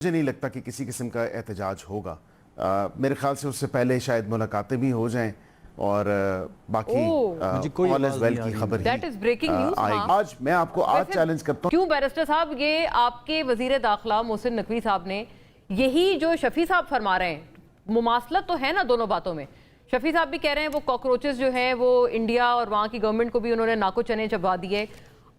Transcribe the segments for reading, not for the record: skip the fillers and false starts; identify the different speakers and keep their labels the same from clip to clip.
Speaker 1: मुझे नहीं लगता कि किसी किस्म का एहतजाज होगा। मेरे ख्याल से उससे पहले शायद मुलाकातें भी हो जाएं और बाकी ऑल इज वेल की खबर
Speaker 2: दैट इज ब्रेकिंग न्यूज़।
Speaker 1: आज मैं आपको आज चैलेंज करता हूँ।
Speaker 2: क्यों बैरिस्टर साहब, ये आपके वजीर दाखिला मोहसिन नकवी साहब ने यही जो शफी साहब फरमा रहे हैं, मुमासलत तो है ना दोनों बातों में। शफी साहब भी कह रहे हैं वो कॉकरोचेस जो हैं वो इंडिया और वहाँ की गवर्नमेंट को भी उन्होंने नाको चने चबा दिए।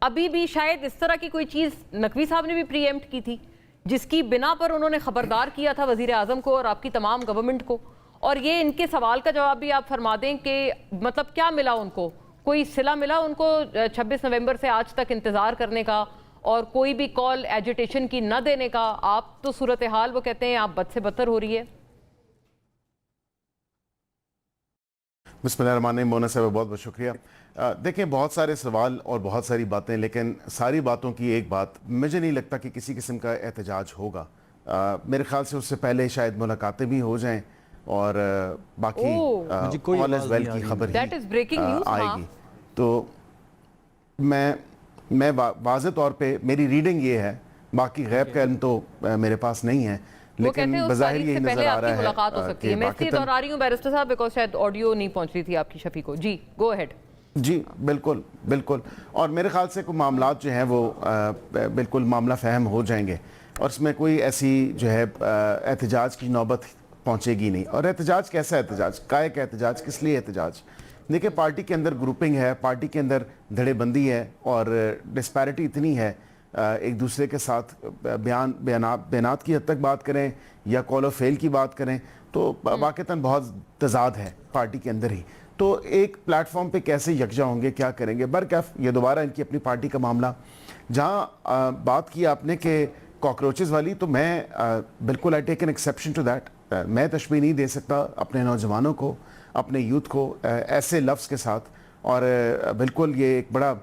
Speaker 2: अभी भी शायद इस तरह की कोई चीज़ नकवी साहब ने भी प्रीएम्प्ट की थी, जिसकी बिना पर उन्होंने खबरदार किया था वजीर आजम को और आपकी तमाम गवर्नमेंट को। और ये इनके सवाल का जवाब भी आप फरमा दें कि मतलब क्या मिला उनको, कोई सिला मिला उनको 26 नवंबर से आज तक इंतज़ार करने का और कोई भी कॉल एजिटेशन की न देने का? आप तो सूरत हाल वो कहते हैं आप बद से बदतर हो रही है।
Speaker 1: बिस्मिल्लाहिर्रहमानिर्रहीम। मोना साहब बहुत बहुत शुक्रिया। देखें, बहुत सारे सवाल और बहुत सारी बातें, लेकिन सारी बातों की एक बात, मुझे नहीं लगता कि किसी किस्म का एहतजाज होगा। मेरे ख्याल से उससे पहले शायद मुलाकातें भी हो जाएं और बाकी ऑल इज वेल की खबर आएगी। तो मैं वाज़ेह तौर पे मेरी रीडिंग ये है, बाकी गैब का इल्म तो मेरे पास नहीं है, लेकिन बज़ाहिर यही नजर आ रहा है
Speaker 2: मुलाकात हो सकती है। मैं इसलिए दोहरा रही हूं बैरिस्टर साहब बिकॉज़ शायद ऑडियो नहीं पहुंच रही थी आपकी शफी को। जी गो अहेड।
Speaker 1: जी बिल्कुल बिल्कुल। और मेरे ख्याल से कोई मामलात जो हैं वो बिल्कुल मामला फ़हम हो जाएंगे और इसमें कोई ऐसी जो है एहतजाज की नौबत पहुंचेगी नहीं। और एहतजाज कैसा एहतजाज, काय का एहतजाज, किस लिए एहतजाज? देखिए, पार्टी के अंदर ग्रुपिंग है, पार्टी के अंदर धड़ेबंदी है और डिस्पैरिटी इतनी है, एक दूसरे के साथ बयानात की हद तक बात करें या कॉल ऑफ फेल की बात करें तो वाक़तन बहुत तजाद है पार्टी के अंदर ही। तो एक प्लेटफॉर्म पे कैसे यकजा होंगे, क्या करेंगे? बरकैफ ये दोबारा इनकी अपनी पार्टी का मामला। जहाँ बात की आपने कि कॉकरोचेस वाली, तो मैं बिल्कुल I take an exception to that. मैं तशबीह नहीं दे सकता अपने नौजवानों को, अपने यूथ को ऐसे लफ्ज़ के साथ, और बिल्कुल ये एक बड़ा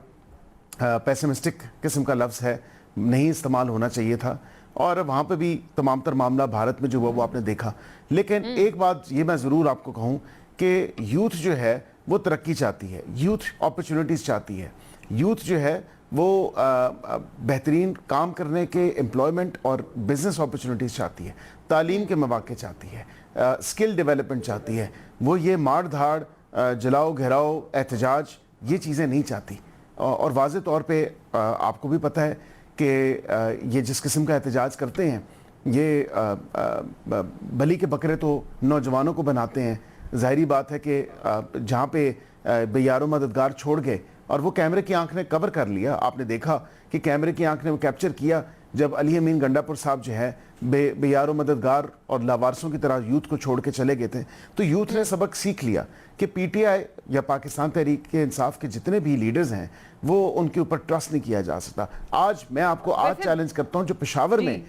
Speaker 1: पेसिमिस्टिक किस्म का लफ्ज़ है, नहीं इस्तेमाल होना चाहिए था। और वहाँ पे भी तमाम तर मामला भारत में जो हुआ वो आपने देखा। लेकिन एक बात ये मैं ज़रूर आपको कहूँ कि यूथ जो है वो तरक्की चाहती है, यूथ अपॉर्चुनिटीज़ चाहती है, यूथ जो है वो बेहतरीन काम करने के एम्प्लॉयमेंट और बिजनेस अपॉर्चुनिटीज़ चाहती है, तालीम के मौके चाहती है, स्किल डेवलपमेंट चाहती है। वो ये मार धाड़, जलाओ घिराओ, एहतजाज, ये चीज़ें नहीं चाहती। और वाज़ेह तौर पे आपको भी पता है कि ये जिस किस्म का एहतजाज करते हैं, ये बली के बकरे तो नौजवानों को बनाते हैं। ज़ाहिरी बात है कि जहाँ पे बेयारो मददगार छोड़ गए और वो कैमरे की आंख ने कवर कर लिया। आपने देखा कि कैमरे की आंख ने वो कैप्चर किया जब अली अमीन गंडापुर साहब जो है बेयारो मददगार और लावारसों की तरह यूथ को छोड़ के चले गए थे। तो यूथ ने सबक सीख लिया कि पीटीआई या पाकिस्तान तहरीक इंसाफ के जितने भी लीडर्स हैं वो उनके ऊपर ट्रस्ट नहीं किया जा सकता। आज मैं आपको आज चैलेंज करता हूँ, जो पेशावर में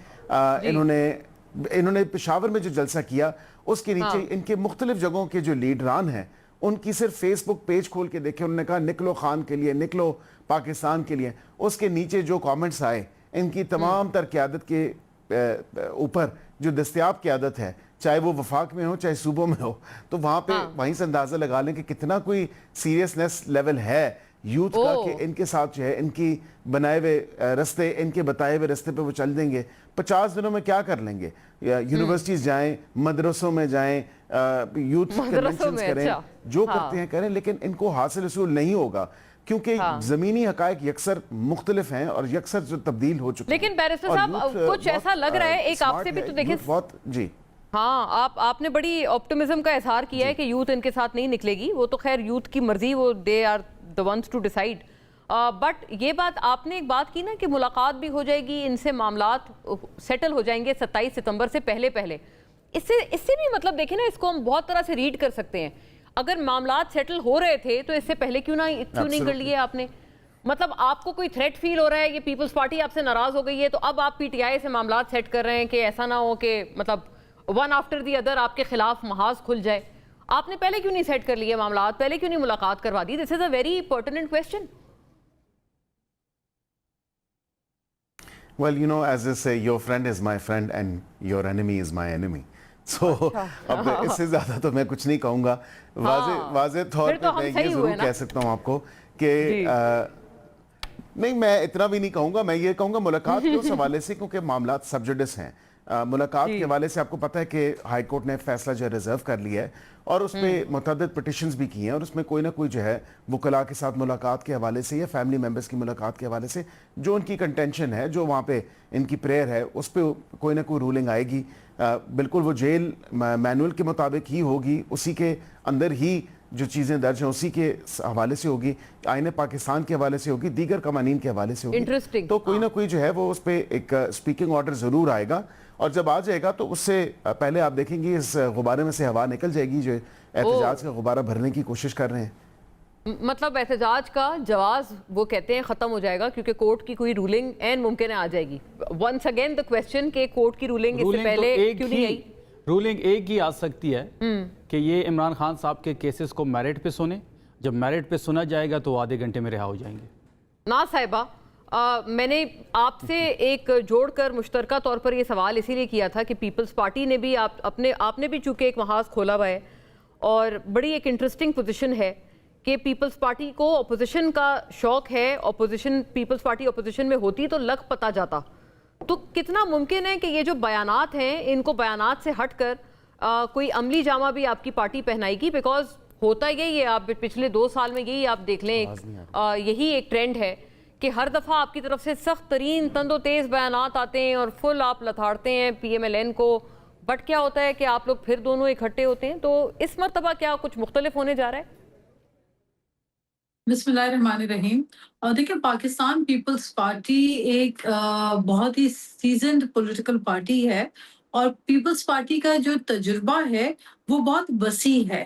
Speaker 1: इन्होंने पेशावर में जो जलसा किया उसके नीचे इनके मुख्तलिफ जगहों के जो लीडरान हैं उनकी सिर्फ फेसबुक पेज खोल के देखे, उन्होंने कहा निकलो खान के लिए, निकलो पाकिस्तान के लिए। उसके नीचे जो कमेंट्स आए, इनकी तमाम तर क़यादत के ऊपर जो दस्तयाब क़यादत है, चाहे वो वफाक में हो चाहे सूबों में हो, तो वहाँ पे वहीं से अंदाज़ा लगा लें कि कितना कोई सीरियसनेस लेवल है यूथ का कि इनके साथ जो है इनकी बनाए हुए रास्ते, इनके बताए हुए रास्ते पे वो चल देंगे। 50 दिनों में क्या कर लेंगे? यूनिवर्सिटीज़ जाएं, मदरसों में जाएं, यूथ कन्वेंशंस करें, जो करते हैं करें, लेकिन इनको हासिल रसूल नहीं होगा क्योंकि ज़मीनी हकायक यकसर मुख्तलिफ हैं और यकसर जो तब्दील हो चुके हैं।
Speaker 2: लेकिन बैरिस्टर साहब कुछ ऐसा लग रहा है, एक आपसे भी तो देखिए
Speaker 1: बहुत जी
Speaker 2: हाँ, आपने बड़ी ऑप्टिमिज्म का इजहार किया है कि यूथ इनके साथ नहीं निकलेगी। वो तो खैर यूथ की मर्जी, वो they are the ones to decide. But ये बात आपने एक बात की ना कि मुलाकात भी हो जाएगी, इनसे मामलात सेटल हो जाएंगे 27 सितंबर से पहले। इससे भी मतलब देखें ना, इसको हम बहुत तरह से रीड कर सकते हैं। अगर मामलात सेटल हो रहे थे तो इससे पहले क्यों नहीं कर लिए आपने? मतलब आपको कोई थ्रेट फील हो रहा है कि पीपल्स पार्टी आपसे नाराज हो गई है, तो अब आप पीटीआई से मामलात सेट कर रहे हैं कि ऐसा ना हो कि मतलब वन आफ्टर दी अदर आपके खिलाफ महाज खुल जाए। आपने पहले क्यों नहीं सेट कर लिए मामलात, पहले क्यों नहीं मुलाकात करवा दी? This is a very pertinent question.
Speaker 1: Well, you know, as they say, your friend is my friend and your enemy is my enemy. So अब इससे ज़्यादा तो मैं कुछ नहीं कहूँगा। वाज़े तौर पे मैं ये ज़रूर कह सकता हूँ आपको कि नहीं, मैं इतना भी नहीं कहूँगा। मैं ये कहूँगा मुलाकात के उस हवाले से क्योंकि मामलात सब जुडिस हैं। ملاقات کے حوالے سے آپ کو پتہ ہے کہ ہائی کورٹ نے فیصلہ جو ہے ریزرو کر لیا ہے اور اس پہ متعدد پٹیشنز بھی کی ہیں اور اس میں کوئی نہ کوئی جو ہے وکلاء کے ساتھ ملاقات کے حوالے سے یا فیملی ممبرز کی ملاقات کے حوالے سے جو ان کی کنٹینشن ہے, جو وہاں پہ ان کی پریئر ہے, اس پہ کوئی نہ کوئی رولنگ آئے گی. بالکل وہ جیل مینول کے مطابق ہی ہوگی, اسی کے اندر ہی جو چیزیں درج ہیں اسی کے حوالے سے ہوگی, آئین پاکستان کے حوالے سے ہوگی, دیگر قوانین کے حوالے سے ہوگی. تو کوئی نہ کوئی جو ہے وہ اس پہ ایک سپیکنگ آرڈر ضرور آئے گا, اور جب آ جائے گا تو اس سے پہلے آپ دیکھیں گے اس غبارے میں سے ہوا نکل جائے گی جو احتجاج کا غبارہ بھرنے کی کوشش کر رہے ہیں.
Speaker 2: مطلب احتجاج کا جواز وہ کہتے ہیں ختم ہو جائے گا کیونکہ کورٹ کی کوئی رولنگ این ممکن ہے آ جائے گی. ونس اگین دا کویسچن کہ کورٹ کی رولنگ اس سے پہلے کیوں نہیں آئی؟
Speaker 3: رولنگ ایک ہی آ سکتی ہے کہ یہ عمران خان صاحب کے کیسز کو میرٹ پہ سنیں, جب میرٹ پہ سنا جائے گا تو آدھے گھنٹے میں رہا ہو جائیں گے.
Speaker 2: ناز صاحبہ, میں نے آپ سے ایک جوڑ کر مشترکہ طور پر یہ سوال اسی لیے کیا تھا کہ پیپلز پارٹی نے بھی آپ نے بھی چونکہ ایک محاذ کھولا ہوا ہے اور بڑی ایک انٹرسٹنگ پوزیشن ہے کہ پیپلز پارٹی کو اپوزیشن کا شوق ہے, پیپلز پارٹی اپوزیشن میں ہوتی تو لگ پتہ جاتا. تو کتنا ممکن ہے کہ یہ جو بیانات ہیں ان کو بیانات سے ہٹ کر کوئی عملی جامہ بھی آپ کی پارٹی پہنائے گی؟ بیکاز ہوتا یہی ہے, آپ پچھلے 2 سال میں یہی آپ دیکھ لیں, یہی ایک ٹرینڈ ہے کہ ہر دفعہ آپ کی طرف سے سخت ترین تند و تیز بیانات آتے ہیں اور فل آپ لتاڑتے ہیں پی ایم ایل این کو, بٹ کیا ہوتا ہے کہ آپ لوگ پھر دونوں اکٹھے ہوتے ہیں. تو اس مرتبہ کیا کچھ مختلف ہونے جا رہا ہے؟
Speaker 4: بسم اللہ الرحمن الرحیم. دیکھیں, پاکستان پیپلز پارٹی ایک بہت ہی سیزنڈ پولیٹیکل پارٹی ہے اور پیپلز پارٹی کا جو تجربہ ہے وہ بہت وسیع ہے.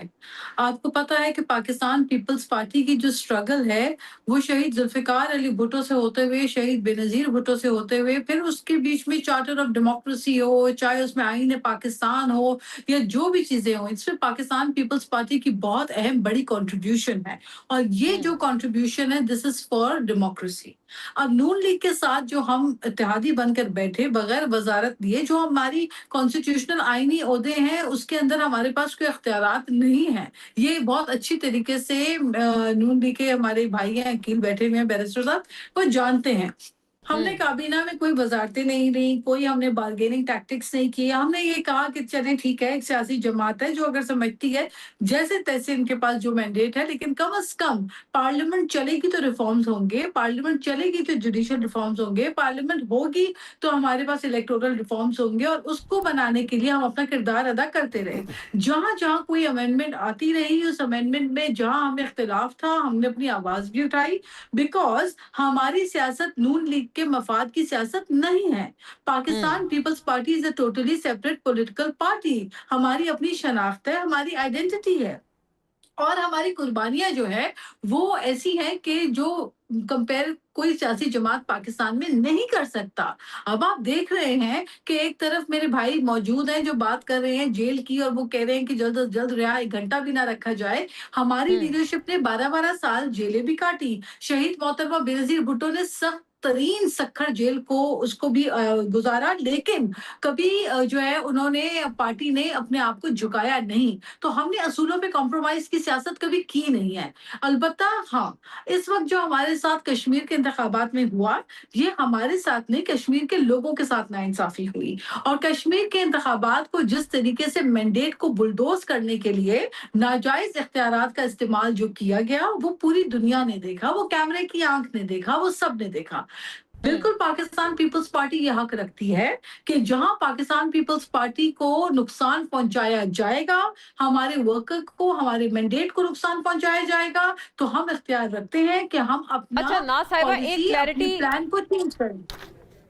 Speaker 4: آپ کو پتہ ہے کہ پاکستان پیپلز پارٹی کی جو سٹرگل ہے وہ شہید ذوالفقار علی بھٹو سے ہوتے ہوئے, شہید بے نظیر بھٹو سے ہوتے ہوئے, پھر اس کے بیچ میں چارٹر آف ڈیموکریسی ہو, چاہے اس میں آئین پاکستان ہو یا جو بھی چیزیں ہوں, اس میں پاکستان پیپلز پارٹی کی بہت اہم بڑی کنٹریبیوشن ہے. اور یہ جو کنٹریبیوشن ہے دس از فار ڈیموکریسی. اب نون لیگ کے ساتھ جو ہم اتحادی بن کر بیٹھے بغیر وزارت دیے, جو ہماری کانسٹیٹیوشنل آئینی عہدے ہیں اس کے اندر ہمارے پاس کوئی اختیارات نہیں ہیں. یہ بہت اچھی طریقے سے نون لیگ کے ہمارے بھائی ہیں عقیل بیٹھے ہوئے ہیں بیرسٹر صاحب, وہ جانتے ہیں. ہم نے کابینہ میں کوئی وزارتیں نہیں رہیں, کوئی ہم نے بارگیننگ ٹیکٹکس نہیں کی. ہم نے یہ کہا کہ چلیں ٹھیک ہے, ایک سیاسی جماعت ہے جو اگر سمجھتی ہے جیسے تیسے ان کے پاس جو مینڈیٹ ہے, لیکن کم از کم پارلیمنٹ چلے گی تو ریفارمز ہوں گے, پارلیمنٹ چلے گی تو جوڈیشل ریفارمز ہوں گے, پارلیمنٹ ہوگی تو ہمارے پاس الیکٹورل ریفارمز ہوں گے, اور اس کو بنانے کے لیے ہم اپنا کردار ادا کرتے رہے. جہاں جہاں کوئی امینڈمنٹ آتی رہی, اس امینڈمنٹ میں جہاں ہمیں اختلاف تھا ہم نے اپنی آواز بھی اٹھائی, بیکاز ہماری سیاست نون لیگ کے مفاد کی سیاست نہیں ہے. Pakistan Peoples Party is a totally separate political party. ہماری اپنی شناخت ہے, ہماری آئیڈینٹی ہے, اور ہماری قربانیاں جو ہے وہ ایسی ہیں کہ جو کمپیر کوئی سیاسی جماعت پاکستان میں نہیں کر سکتا. اب آپ دیکھ رہے ہیں کہ ایک طرف میرے بھائی موجود ہیں جو بات کر رہے ہیں جیل کی, اور وہ کہہ رہے ہیں کہ جلد از جلد رہا, 1 گھنٹہ بھی نہ رکھا جائے. ہماری لیڈرشپ نے 12 سال جیلیں بھی کاٹی. شہید محترمہ بے نظیر بھٹو نے سخت ترین سکھر جیل کو اس کو بھی گزارا, لیکن کبھی جو ہے انہوں نے پارٹی نے اپنے آپ کو جھکایا نہیں. تو ہم نے اصولوں پہ کمپرومائز کی سیاست کبھی کی نہیں ہے. البتہ ہاں, اس وقت جو ہمارے ساتھ کشمیر کے انتخابات میں ہوا, یہ ہمارے ساتھ نہیں, کشمیر کے لوگوں کے ساتھ ناانصافی ہوئی. اور کشمیر کے انتخابات کو جس طریقے سے مینڈیٹ کو بلڈوز کرنے کے لیے ناجائز اختیارات کا استعمال جو کیا گیا, وہ پوری دنیا نے دیکھا, وہ کیمرے کی آنکھ نے دیکھا, وہ سب نے دیکھا. بالکل پاکستان پیپلز پارٹی یہ حق رکھتی ہے کہ جہاں پاکستان پیپلز پارٹی کو نقصان پہنچایا جائے گا, ہمارے ورکر کو, ہمارے مینڈیٹ کو نقصان پہنچایا جائے گا, تو ہم اختیار رکھتے ہیں کہ ہم اپنا پالیسی, اپنے پلان کو چینج کریں.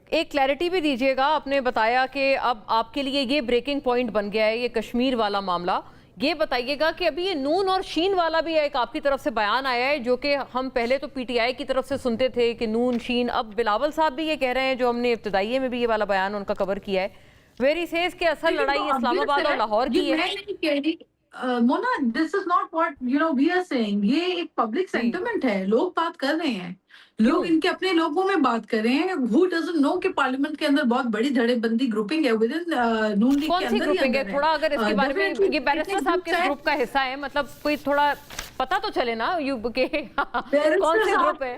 Speaker 2: ایک کلیئرٹی بھی دیجیے گا. آپ نے بتایا کہ اب آپ کے لیے یہ بریکنگ پوائنٹ بن گیا ہے یہ کشمیر والا معاملہ. یہ بتائیے گا کہ ابھی یہ نون اور شین والا بھی ایک آپ کی طرف سے بیان آیا ہے, جو کہ ہم پہلے تو پی ٹی آئی کی طرف سے سنتے تھے کہ نون شین, اب بلاول صاحب بھی یہ کہہ رہے ہیں, جو ہم نے ابتدائیے میں بھی یہ والا بیان ان کا کور کیا ہے, ویری سیز کہ اصل لڑائی اسلام آباد اور لاہور کی ہے.
Speaker 4: مونا, this is not what we are saying. یہ ایک پبلک سینٹیمنٹ ہے, لوگ بات کر رہے ہیں. लोग इनके अपने लोगों में बात कर रहे हैं। Who doesn't know कि पार्लियामेंट के अंदर बहुत बड़ी धड़ेबंदी ग्रुपिंग है विद इन नून लीग
Speaker 2: कौन
Speaker 4: के
Speaker 2: सी
Speaker 4: अंदर ही
Speaker 2: ग्रुपिंग है?
Speaker 4: अंदर
Speaker 2: थोड़ा अगर इसके बारे में,
Speaker 4: Definitely
Speaker 2: ये बैरिस्टर
Speaker 4: इतने
Speaker 2: साहब किस
Speaker 4: groups हैं।
Speaker 2: ग्रुप का हिस्सा है, मतलब कोई थोड़ा पता तो चले ना यू के कौन
Speaker 4: बैरिस्टर
Speaker 2: से
Speaker 4: साहब,
Speaker 2: ग्रुप है?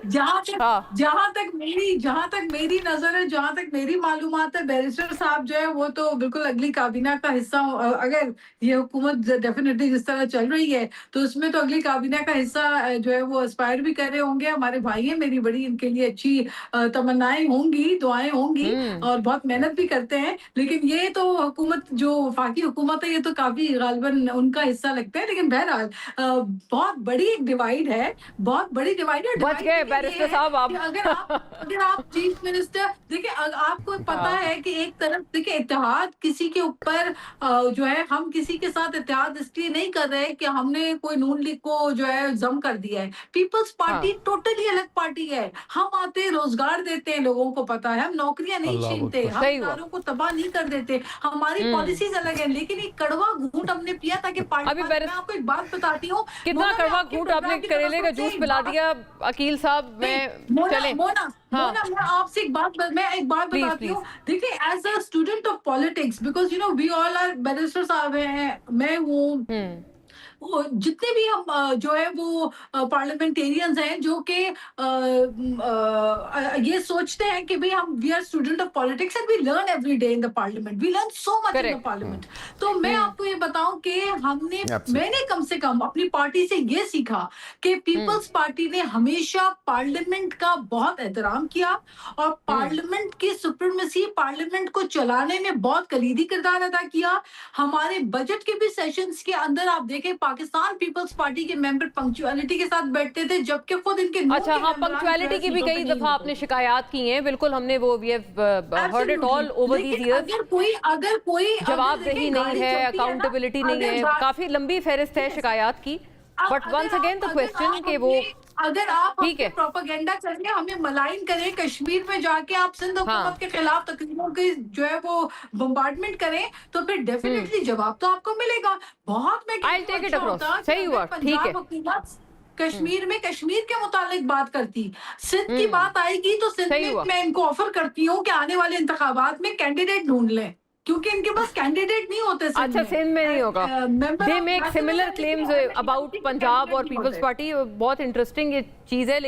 Speaker 2: हाँ।
Speaker 4: जहाँ तक मेरी नजर है, जहाँ तक मेरी मालूमात है, बैरिस्टर साहब जो है वो तो बिल्कुल अगली काबीना का हिस्सा अगर ये हुकूमत डेफिनेटली जिस तरह चल रही है तो उसमें तो अगली काबीना का हिस्सा जो है वो एस्पायर भी कर रहे होंगे। हमारे भाई हैं, मेरी बड़ी इनके लिए अच्छी तमन्नाएं होंगी, दुआएं होंगी और बहुत मेहनत भी करते हैं। लेकिन ये तो हुकूमत जो वफाकी हुकूमत है ये तो काफी गालिबन उनका हिस्सा लगता है। लेकिन बहरहाल बहुत बड़ी एक डिवाइड है, बहुत बड़ी डिवाइड है।
Speaker 2: बच गए बैरिस्टर साहब आप।
Speaker 4: अगर आप चीफ मिनिस्टर देखिए, आपको पता है कि एक तरफ देखिए इत्तेहाद किसी के ऊपर जो है, हम किसी के साथ इत्तेहाद इसलिए नहीं कर रहे कि हमने कोई नून लीग को जो है जम कर दिया है। पीपल्स पार्टी टोटली अलग पार्टी है। हम आते रोजगार देते हैं, लोगों को पता है, हम नौकरियां नहीं छीनते, हम
Speaker 2: सही हुआ।
Speaker 4: इदारों को तबाह नहीं कर देते, हमारी पॉलिसीज अलग है। लेकिन एक कड़वा घूंट हमने पिया था कि
Speaker 2: अभी
Speaker 4: मैं आपको एक बात बताती हूँ,
Speaker 2: कितना
Speaker 4: मोना, मैं
Speaker 2: कड़वा
Speaker 4: आपके
Speaker 2: घूंट
Speaker 4: प्रोग्राम
Speaker 2: आपने
Speaker 4: की
Speaker 2: करेले का
Speaker 4: तरफ से
Speaker 2: जूस
Speaker 4: एक
Speaker 2: पिला
Speaker 4: बात-
Speaker 2: दिया अकील साहब। मैं चले
Speaker 4: मोना, मैं आपसे एक बात
Speaker 2: Please,
Speaker 4: बताती हूँ। देखिए, as a student of politics, because you know we all are barrister साहब हैं, मैं हूँ, वो जितने भी हम जो है वो पार्लियामेंटेरियंस हैं जो कि ये सोचते हैं कि भाई हम we are student of politics and we learn every day in the parliament, we learn so much in the
Speaker 2: Correct.
Speaker 4: Parliament. तो मैं आपको ये बताऊं कि मैंने कम से कम अपनी पार्टी से ये सीखा कि पीपल्स पार्टी ने हमेशा पार्लियामेंट का बहुत एहतराम किया और पार्लियामेंट की सुप्रीमेसी, पार्लियामेंट को चलाने में बहुत कलीदी किरदार अदा किया। हमारे बजट के भी सेशंस के अंदर आप देखें, पाकिस्तान पीपल्स पार्टी के मेंबर पंक्चुअलिटी के साथ बैठते थे, जबकि खुद इनके
Speaker 2: अच्छा, हाँ, पंक्चुअलिटी की भी कई दफा आपने शिकायत की हैं। बिल्कुल, हमने वो we have heard it all over these years.
Speaker 4: अगर कोई
Speaker 2: जवाबदेही नहीं है, अकाउंटेबिलिटी नहीं है, काफी लंबी फहरिस्त है शिकायत की। But once again the question कि वो
Speaker 4: अगर आप
Speaker 2: ठीक है,
Speaker 4: प्रोपेगेंडा करें, हमें मलाइन करें, कश्मीर में जाके आप सिंध हुकूमत के खिलाफ तकरीरों की जो है वो बम्बार्डमेंट करें, तो फिर डेफिनेटली जवाब तो आपको मिलेगा। बहुत मैं
Speaker 2: I'll take it across. सही हुआ, ठीक है।
Speaker 4: कश्मीर में कश्मीर के मुतालिक बात करती, सिंध की बात आएगी तो सिंध
Speaker 2: सही
Speaker 4: में
Speaker 2: हुआ।
Speaker 4: मैं इनको ऑफर करती हूँ कि आने वाले इंतखाबात में कैंडिडेट ढूंढ लें, क्योंकि इनके पास कैंडिडेट नहीं होते।
Speaker 2: अच्छा, सिंध में नहीं होगा। They make similar claims about Punjab और पीपल्स पार्टी। बहुत इंटरेस्टिंग ये चीज है, लेकिन